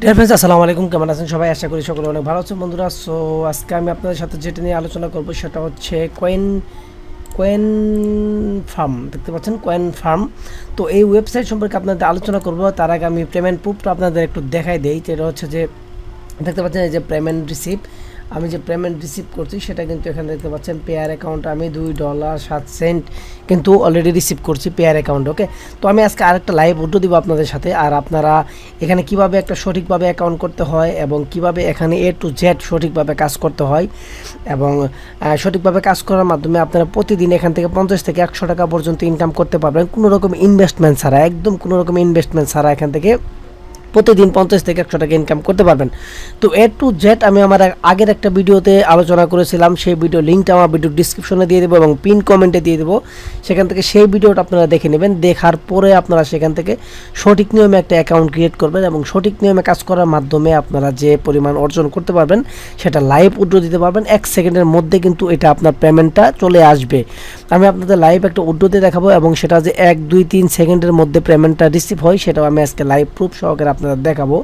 Dear friends, আসসালামু আলাইকুম। কেমন আছেন সবাই? আশা করি সকলে অনেক ভালো আছেন বন্ধুরা। সো আজকে আমি আপনাদের সাথে যেটা নিয়ে আলোচনা করব সেটা হচ্ছে কয়েন কয়েন ফার্ম। দেখতে পাচ্ছেন কয়েন ফার্ম। তো এই ওয়েবসাইট সম্পর্কে আপনাদের আলোচনা করব। তার আগে আমি পেমেন্ট প্রুফটা আপনাদের একটু দেখাই দেই। যেটা হচ্ছে যে দেখতে পাচ্ছেন এই যে পেমেন্ট রিসিপ্ট, আমি যে পেমেন্ট রিসিভ করছি সেটা কিন্তু এখানে দেখতে পাচ্ছেন পেয়ার অ্যাকাউন্ট আমি $2.07 কিন্তু অলরেডি রিসিভ করছি পেয়ার অ্যাকাউন্ট। ওকে, তো আমি আজকে আরেকটা লাইভ উদ্যোগ দিব আপনাদের সাথে। আর আপনারা এখানে কিভাবে একটা সঠিকভাবে অ্যাকাউন্ট করতে হয় এবং কিভাবে এখানে A to Z সঠিকভাবে কাজ করতে হয় এবং সঠিকভাবে কাজ করার মাধ্যমে আপনারা প্রতিদিন এখান থেকে 50 থেকে 100 টাকা পর্যন্ত ইনকাম করতে পারবেন কোনো রকম ইনভেস্টমেন্ট ছাড়া, একদম কোনো রকম ইনভেস্টমেন্ট ছাড়া এখান থেকে প্রতিদিন 50 থেকে 100 টাকা ইনকাম করতে পারবেন। তো A to Z আমি আমার আগের একটা ভিডিওতে আলোচনা করেছিলাম, সেই ভিডিও লিঙ্কটা আমার ভিডিও ডিসক্রিপশনে দিয়ে দেবো এবং পিন কমেন্টে দিয়ে দেবো। সেখান থেকে সেই ভিডিওটা আপনারা দেখে নেবেন। দেখার পরে আপনারা সেখান থেকে সঠিক নিয়মে একটা অ্যাকাউন্ট ক্রিয়েট করবেন এবং সঠিক নিয়মে কাজ করার মাধ্যমে আপনারা যে পরিমাণ অর্জন করতে পারবেন সেটা লাইভ উইথড্র দিতে পারবেন। 1 সেকেন্ডের মধ্যে কিন্তু এটা আপনার পেমেন্টটা চলে আসবে। আমি আপনাদের লাইভ একটা উইথড্র দিয়ে দেখাবো এবং সেটা যে 1, 2, 3 সেকেন্ডের মধ্যে পেমেন্টটা রিসিভ হয় সেটাও আমি আজকে লাইভ প্রুফ সহকারে আপনাদের দেখাবো।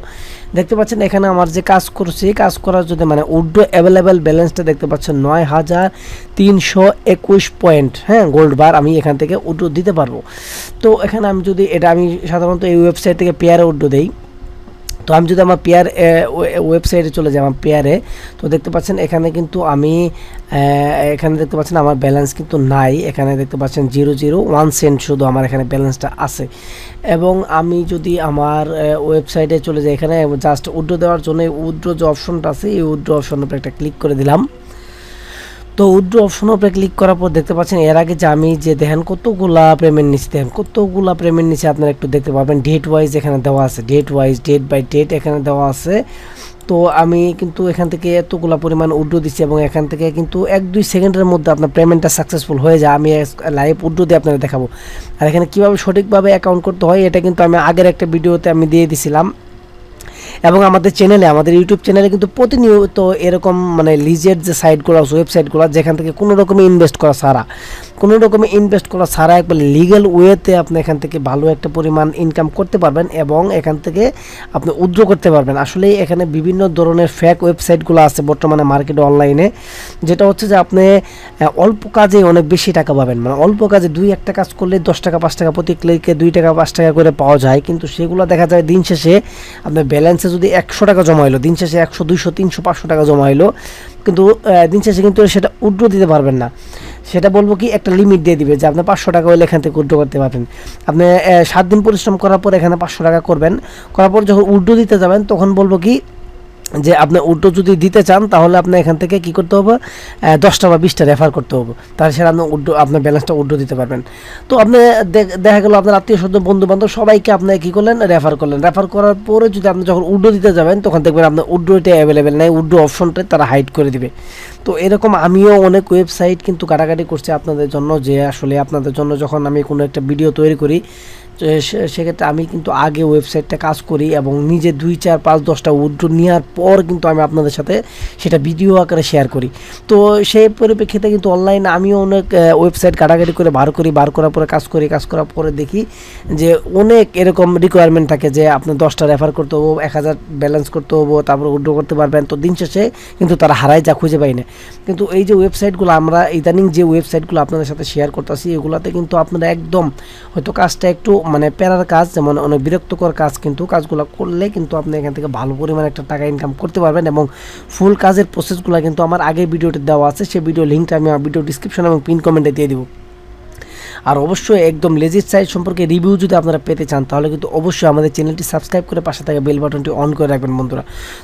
দেখতে পাচ্ছেন এখানে আমার যে কাজ করছি, কাজ করার জন্য মানে উইথড্র অ্যাভেলেবেল ব্যালেন্সটা দেখতে পাচ্ছেন 9321 পয়েন্ট। হ্যাঁ, গোল্ড বার আমি এখান থেকে উইথড্র দিতে পারবো। তো এখানে আমি যদি এটা আমি সাধারণত এই ওয়েবসাইট থেকে পেয়ারে উইথড্র দেই। তো আমি যদি আমার পেয়ার ওয়েবসাইটে চলে যাই, আমার পেয়ারে, তো দেখতে পাচ্ছেন এখানে কিন্তু আমি এখানে দেখতে পাচ্ছেন আমার ব্যালেন্স কিন্তু নাই। এখানে দেখতে পাচ্ছেন 001 সেন্ট শুধু আমার এখানে ব্যালেন্সটা আছে। এবং আমি যদি আমার ওয়েবসাইটে চলে যাই, এখানে জাস্ট উইথড্র দেওয়ার জন্য উইথড্র যে অপশনটা আছে এই উইথড্র অপশনের উপরে একটা ক্লিক করে দিলাম। তো উইথড্র অপশনের উপরে ক্লিক করার পর দেখতে পাচ্ছেন এর আগে যে আমি যে দেখেন কতগুলা পেমেন্ট নিচ্ছি, দেখেন কতগুলা পেমেন্ট নিচ্ছি আপনারা একটু দেখতে পাবেন। ডেট ওয়াইজ এখানে দেওয়া আছে, date wise, date by date এখানে দেওয়া আছে। তো আমি কিন্তু এখান থেকে এতগুলা পরিমাণ উইথড্র দিচ্ছি এবং এখান থেকে কিন্তু 1-2 সেকেন্ডের মধ্যে আপনার পেমেন্টটা সাকসেসফুল হয়ে যায়। আমি লাইভ উইথড্র দিয়ে আপনাদের দেখাবো। আর এখানে কীভাবে সঠিকভাবে অ্যাকাউন্ট করতে হয় এটা কিন্তু আমি আগের একটা ভিডিওতে আমি দিয়ে দিছিলাম। এবং আমাদের চ্যানেলে, আমাদের ইউটিউব চ্যানেলে কিন্তু প্রতিনিয়ত এরকম মানে লিজের যে সাইটগুলো আছে, ওয়েবসাইটগুলো যেখান থেকে কোনো রকমের ইনভেস্ট করা ছাড়া একবার লিগ্যাল ওয়েতে আপনি এখান থেকে ভালো একটা পরিমাণ ইনকাম করতে পারবেন এবং এখান থেকে আপনি উইথড্র করতে পারবেন। আসলে এখানে বিভিন্ন ধরনের ফেক ওয়েবসাইটগুলো আছে বর্তমানে মার্কেটে, অনলাইনে, যেটা হচ্ছে যে আপনি অল্প কাজে অনেক বেশি টাকা পাবেন। মানে অল্প কাজে 2-1টা কাজ করলে 10 টাকা 5 টাকা প্রতি ক্লিকে 2 টাকা 5 টাকা করে পাওয়া যায়, কিন্তু সেগুলো দেখা যায় দিন শেষে আপনার ব্যালেন্সে যদি 100 টাকা জমা হলো, দিন শেষে 100, 200, 300, 500 টাকা জমা হলো, কিন্তু দিন শেষে কিন্তু সেটা উইথড্র দিতে পারবেন না। সেটা বলবো কি একটা লিমিট দিয়ে দিবে যে আপনি 500 টাকা হলে এখান থেকে উইথড্র করতে পারবেন। আপনি 7 দিন পরিশ্রম করার পর এখানে 500 টাকা করবেন, করার পর যখন উইথড্র দিতে যাবেন তখন বলবো কি যে আপনি উইথড্র যদি দিতে চান তাহলে আপনি এখান থেকে কী করতে হবে, 10টা বা 20টা রেফার করতে হবে, তাহলে সেটা আপনি আপনার ব্যালেন্সটা উইথড্র দিতে পারবেন। তো আপনি দেখা গেল আপনার আত্মীয় স্বজন বন্ধু বান্ধব সবাইকে আপনি কী করলেন, রেফার করলেন। রেফার করার পরে যদি আপনি যখন উইথড্র দিতে যাবেন তখন দেখবেন আপনার উইথড্রটা অ্যাভেলেবেল নেই, উইথড্র অপশনটা তারা হাইড করে দিবে। তো এরকম আমিও অনেক ওয়েবসাইট কিন্তু কাটাকাটি করছি আপনাদের জন্য, যে আসলে আপনাদের জন্য যখন আমি কোনো একটা ভিডিও তৈরি করি সেক্ষেত্রে আমি কিন্তু আগে ওয়েবসাইটটা কাজ করি এবং নিজে 2, 4, 5, 10টা উইথড্র নেওয়ার পর কিন্তু আমি আপনাদের সাথে সেটা ভিডিও আকারে শেয়ার করি। তো সেই পরিপ্রেক্ষিতে কিন্তু অনলাইনে আমিও অনেক ওয়েবসাইট কাটাকাটি করে বার করার পরে কাজ করার পরে দেখি যে অনেক এরকম রিকোয়ারমেন্ট থাকে যে আপনি 10টা রেফার করতে হবো, 1000 ব্যালেন্স করতে হবো, তারপর উইথড্র করতে পারবেন। তো দিন শেষে কিন্তু তারা হারায় যা খুঁজে পাই না। কিন্তু এই যে ওয়েবসাইটগুলো আমরা ইদানিং যে ওয়েবসাইটগুলো আপনাদের সাথে শেয়ার করতেছি এগুলোতে কিন্তু আপনারা একদম হয়তো কাজটা একটু মানে প্যারার কাজ, যেমন অনেক বিরক্তকর কাজ, কিন্তু কাজগুলো করলে কিন্তু আপনি এখান থেকে ভালো পরিমাণে একটা টাকা ইনকাম করতে পারবেন। এবং ফুল কাজের প্রসেসগুলো কিন্তু আমার আগের ভিডিওতে দেওয়া আছে, সেই ভিডিও লিঙ্কটা আমি আমার ভিডিও ডিসক্রিপশন এবং পিন কমেন্টে দিয়ে দিব। আর অবশ্যই একদম লেজিট সাইট সম্পর্কে রিভিউ যদি আপনারা পেতে চান তাহলে কিন্তু অবশ্যই আমাদের চ্যানেলটি সাবস্ক্রাইব করে পাশে থাকা বেল বাটনটি অন করে রাখবেন বন্ধুরা।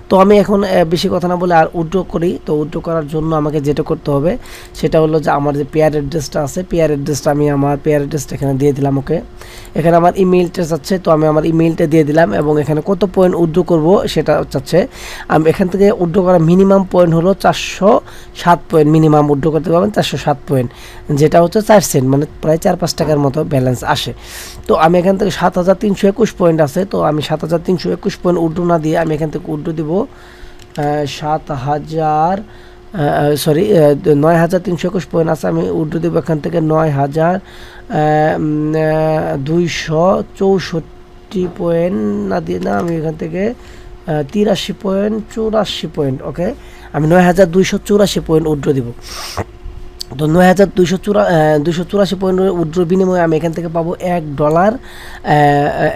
তো আমি এখন বেশি কথা না বলে আর উইথড্র করি। তো উইথড্র করার জন্য আমাকে যেটা করতে হবে সেটা হলো যে আমার যে পেয়ার অ্যাড্রেসটা আছে, পেয়ার অ্যাড্রেসটা আমি আমার পেয়ার অ্যাড্রেসটা এখানে দিয়ে দিলাম। ওকে, এখানে আমার ইমেইলটা চাচ্ছে, তো আমি আমার ইমেইলটা দিয়ে দিলাম এবং এখানে কত পয়েন্ট উইথড্র করব সেটা চাচ্ছে। আমি এখান থেকে উইথড্র করার মিনিমাম পয়েন্ট হলো 407 পয়েন্ট, মিনিমাম উইথড্র করতে পারবেন 407 পয়েন্ট, যেটা হচ্ছে 4 সেন্ট, মানে প্রায় 4-5 টাকার মতো ব্যালেন্স আসে। তো আমি এখান থেকে 7321 পয়েন্ট আছে, তো আমি 7321 পয়েন্ট উইথড্র না দিয়ে আমি এখান থেকে উইথড্র দিব 9321 পয়েন্ট আছে, আমি উইথড্র দিব এখান থেকে 9264 পয়েন্ট না দিয়ে, না আমি এখান থেকে 83.84 পয়েন্ট। ওকে, আমি 9284 পয়েন্ট উইথড্র দিব। তো 9284 পয়েন্টের উইথড্র বিনিময়ে আমি এখান থেকে পাবো $1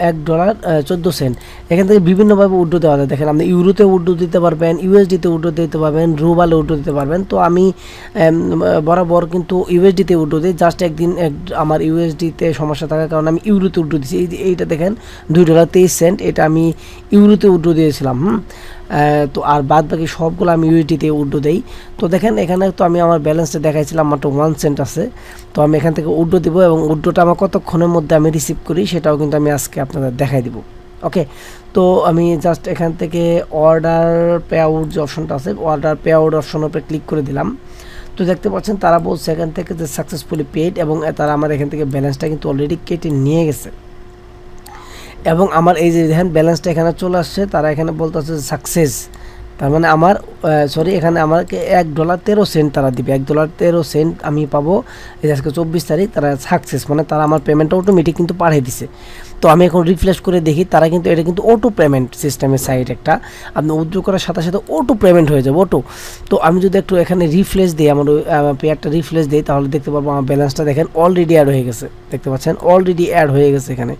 $1.14। এখান থেকে বিভিন্নভাবে উইথড্র দেওয়া যায়। দেখেন আপনি ইউরোতে উইথড্র দিতে পারবেন, ইউএসডিতে উইথড্র দিতে পারবেন, রুবালে উইথড্র দিতে পারবেন। তো আমি বরাবর কিন্তু ইউএসডিতে উইথড্র দিই। জাস্ট একদিন আমার ইউএসডিতে সমস্যা থাকার কারণে আমি ইউরোতে উইথড্র দিয়েছি। এইটা দেখেন $2.23, এটা আমি ইউরোতে উইথড্র দিয়েছিলাম। তো আর বাদ বাকি সবগুলো আমি ইউএসডিতে উইথড্র দেই। তো দেখেন এখানে তো আমি আমার ব্যালেন্সটা দেখাইছিলাম, মাত্র 1 সেন্ট আছে। তো আমি এখান থেকে উইথড্র দিব এবং উইথড্রটা আমার কতক্ষণের মধ্যে আমি রিসিভ করি সেটাও কিন্তু আমি আজকে আপনাদের দেখাই দিব। ওকে, তো আমি জাস্ট এখান থেকে অর্ডার পে আউট যে অপশনটা আছে, অর্ডার পে আউট অপশনের উপরে ক্লিক করে দিলাম। তো দেখতে পাচ্ছেন তারা বলছে এখান থেকে যে সাকসেসফুলি পেড, এবং তারা আমার এখান থেকে ব্যালেন্সটা কিন্তু অলরেডি কেটে নিয়ে গেছে। এবং আমার এই যে দেখেন ব্যালেন্সটা এখানে চলে আসছে, তারা এখানে বলতেছে সাকসেস। তার মানে আমার এখানে আমাকে $1.13 তারা দিবে, $1.13 আমি পাবো। এই আজকে 24 তারিখ, তারা সাকসেস মানে তারা আমার পেমেন্টটা অটোমেটিক কিন্তু পাঠিয়ে দিছে। তো আমি এখন রিফ্রেশ করে দেখি, তারা কিন্তু এটা কিন্তু অটো পেমেন্ট সিস্টেমের সাইট একটা, আপনি উইথড্র করার সাথে সাথে অটো পেমেন্ট হয়ে যাবে, অটো। তো আমি যদি একটু এখানে রিফ্রেশ দিই, আমার পেয়ারটা রিফ্রেশ দিই, তাহলে দেখতে পারবো আমার ব্যালেন্সটা দেখেন অলরেডি অ্যাড হয়ে গেছে। দেখতে পাচ্ছেন অলরেডি অ্যাড হয়ে গেছে এখানে।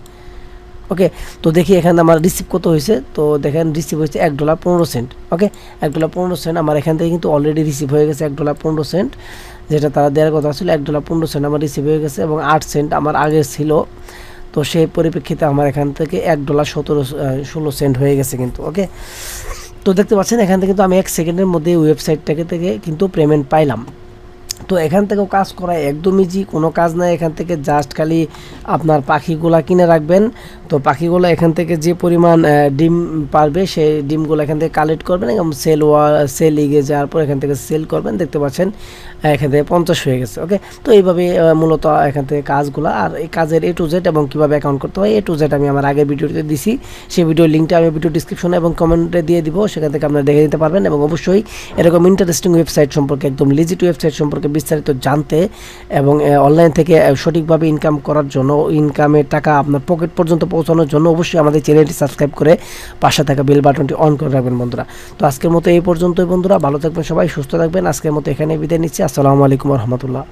ওকে, তো দেখি এখানে আমার রিসিভ কত হয়েছে। তো দেখেন রিসিভ হয়েছে $1.15। ওকে, $1.15 আমার এখান থেকে কিন্তু অলরেডি রিসিভ হয়ে গেছে $1.15, যেটা তারা দেওয়ার কথা ছিল। $1.15 আমার রিসিভ হয়ে গেছে এবং 8 সেন্ট আমার আগে ছিল। তো সেই পরিপ্রেক্ষিতে আমার এখান থেকে $1.16 হয়ে গেছে কিন্তু। ওকে, তো দেখতে পাচ্ছেন এখান থেকে কিন্তু আমি 1 সেকেন্ডের মধ্যে ওয়েবসাইটটাকে থেকে কিন্তু পেমেন্ট পাইলাম। তো এখান থেকেও কাজ করা একদমই ইজি, কোনো কাজ নাই। এখান থেকে জাস্ট খালি আপনার পাখিগুলা কিনে রাখবেন। তো পাখিগুলো এখান থেকে যে পরিমাণ ডিম পারবে সেই ডিমগুলো এখান থেকে কালেক্ট করবেন এবং সেল লিগে যাওয়ার পর এখান থেকে সেল করবেন। দেখতে পাচ্ছেন এখান থেকে 50 হয়ে গেছে। ওকে, তো এইভাবে মূলত এখান থেকে কাজগুলো, আর এই কাজের A to Z এবং কীভাবে অ্যাকাউন্ট করতে হয় A to Z আমি আমার আগের ভিডিওতে দিছি। সেই ভিডিওর লিঙ্কটা আমি ভিডিও ডিসক্রিপশনে এবং কমেন্টে দিয়ে দিব, সেখান থেকে আপনারা দেখে নিতে পারবেন। এবং অবশ্যই এরকম ইন্টারেস্টিং ওয়েবসাইট সম্পর্কে, একদম লিজিট ওয়েবসাইট সম্পর্কে বিস্তারিত জানতে এবং অনলাইন থেকে সঠিকভাবে ইনকাম করার জন্য, ইনকামের টাকা আপনার পকেট পর্যন্ত পৌঁছানোর জন্য অবশ্যই আমাদের চ্যানেলটি সাবস্ক্রাইব করে পাশে থাকা বেল বাটনটি অন করে রাখবেন বন্ধুরা। তো আজকের মতো এই পর্যন্তই বন্ধুরা, ভালো থাকবেন সবাই, সুস্থ থাকবেন। আজকের মতো এখানে বিদায় নিচ্ছি। আসসালামু আলাইকুম ওয়া রাহমাতুল্লাহ।